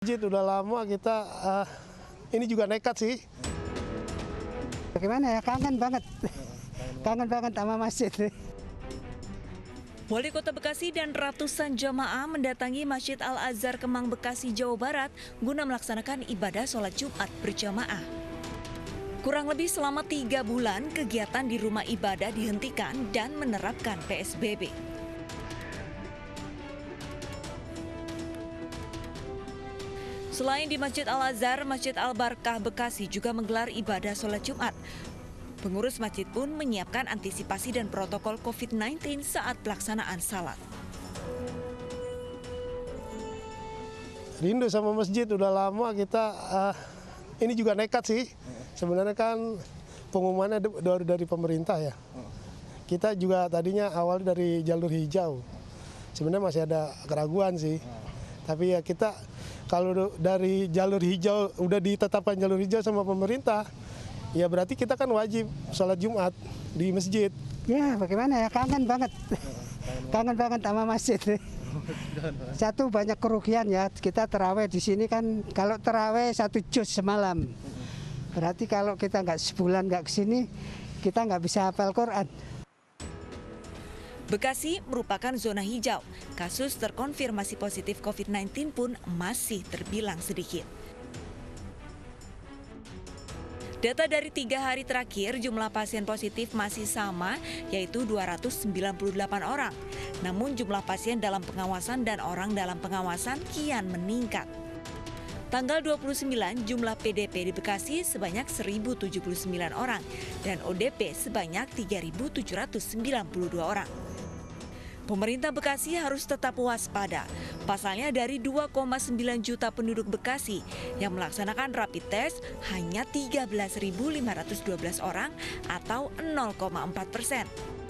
Masjid udah lama kita ini juga nekat sih. Bagaimana ya, kangen banget sama masjid. Wali Kota Bekasi dan ratusan jamaah mendatangi Masjid Al-Azhar Kemang, Bekasi, Jawa Barat guna melaksanakan ibadah sholat Jumat berjamaah. Kurang lebih selama 3 bulan, kegiatan di rumah ibadah dihentikan dan menerapkan PSBB. Selain di Masjid Al-Azhar, Masjid Al-Barkah Bekasi juga menggelar ibadah sholat Jumat. Pengurus masjid pun menyiapkan antisipasi dan protokol COVID-19 saat pelaksanaan salat. Rindu sama masjid udah lama kita ini juga nekat sih. Sebenarnya kan pengumumannya dari pemerintah ya. Kita juga tadinya awal dari jalur hijau. Sebenarnya masih ada keraguan sih. Tapi ya kita kalau dari jalur hijau udah ditetapkan jalur hijau sama pemerintah, ya berarti kita kan wajib sholat Jumat di masjid. Ya bagaimana ya, kangen banget sama masjid. Satu, banyak kerugian ya, kita terawih di sini kan, kalau terawih 1 juz semalam. Berarti kalau kita nggak sebulan nggak kesini, kita nggak bisa hafal Quran. Bekasi merupakan zona hijau. Kasus terkonfirmasi positif COVID-19 pun masih terbilang sedikit. Data dari 3 hari terakhir, jumlah pasien positif masih sama, yaitu 298 orang. Namun jumlah pasien dalam pengawasan dan orang dalam pengawasan kian meningkat. Tanggal 29, jumlah PDP di Bekasi sebanyak 1.079 orang dan ODP sebanyak 3.792 orang. Pemerintah Bekasi harus tetap waspada. Pasalnya dari 2,9 juta penduduk Bekasi yang melaksanakan rapid test hanya 13.512 orang atau 0,4%.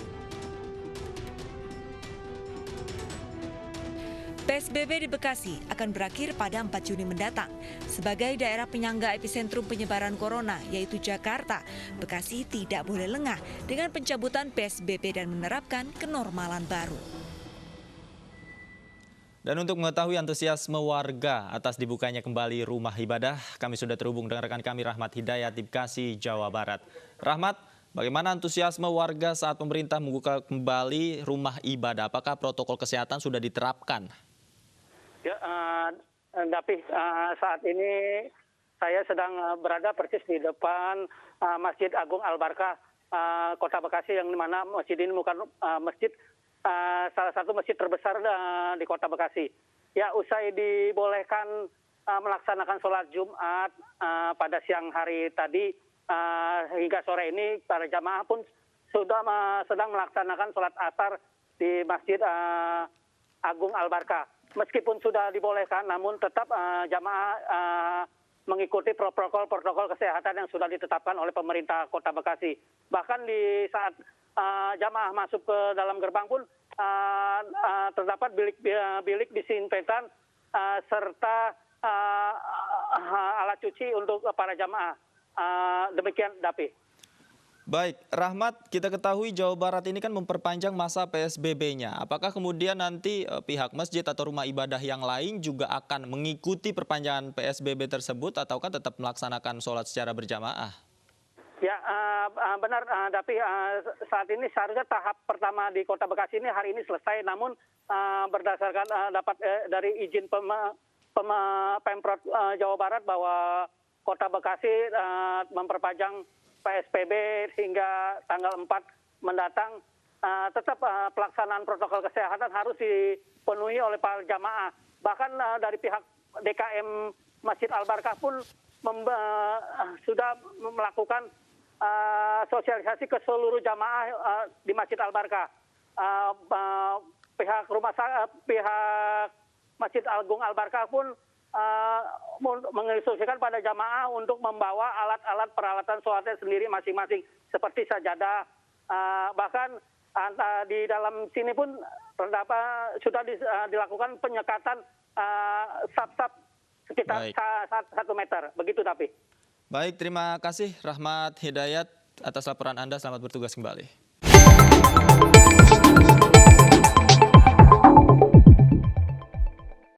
PSBB di Bekasi akan berakhir pada 4 Juni mendatang. Sebagai daerah penyangga epicentrum penyebaran corona, yaitu Jakarta, Bekasi tidak boleh lengah dengan pencabutan PSBB dan menerapkan kenormalan baru. Dan untuk mengetahui antusiasme warga atas dibukanya kembali rumah ibadah, kami sudah terhubung dengan rekan kami Rahmat Hidayat di Bekasi, Jawa Barat. Rahmat, bagaimana antusiasme warga saat pemerintah membuka kembali rumah ibadah? Apakah protokol kesehatan sudah diterapkan? Ya, Dapi, saat ini saya sedang berada persis di depan Masjid Agung Al-Barkah Kota Bekasi, yang dimana masjid ini bukan masjid salah satu masjid terbesar di Kota Bekasi. Ya, usai dibolehkan melaksanakan sholat Jumat pada siang hari tadi hingga sore ini, para jamaah pun sudah sedang melaksanakan sholat asar di Masjid Agung Al-Barkah. Meskipun sudah dibolehkan, namun tetap jamaah mengikuti protokol kesehatan yang sudah ditetapkan oleh pemerintah Kota Bekasi. Bahkan di saat jamaah masuk ke dalam gerbang pun terdapat bilik disinfektan serta alat cuci untuk para jamaah. Demikian, Dapi. Baik, Rahmat, kita ketahui Jawa Barat ini kan memperpanjang masa PSBB-nya. Apakah kemudian nanti pihak masjid atau rumah ibadah yang lain juga akan mengikuti perpanjangan PSBB tersebut ataukah tetap melaksanakan sholat secara berjamaah? Ya, benar, tapi saat ini seharusnya tahap pertama di Kota Bekasi ini hari ini selesai. Namun berdasarkan dapat dari izin Pemprov Jawa Barat bahwa Kota Bekasi memperpanjang PSBB hingga tanggal 4 mendatang, tetap pelaksanaan protokol kesehatan harus dipenuhi oleh para jamaah. Bahkan dari pihak DKM Masjid Al-Barkah pun sudah melakukan sosialisasi ke seluruh jamaah di Masjid Al-Barkah. Pihak Masjid Agung Al-Barkah pun menginstruksikan pada jamaah untuk membawa alat-alat peralatan sholatnya sendiri masing-masing seperti sajadah. Bahkan di dalam sini pun sudah dilakukan penyekatan sap-sap sekitar 1 meter. Begitu, tapi. Baik, terima kasih Rahmat Hidayat atas laporan Anda. Selamat bertugas kembali.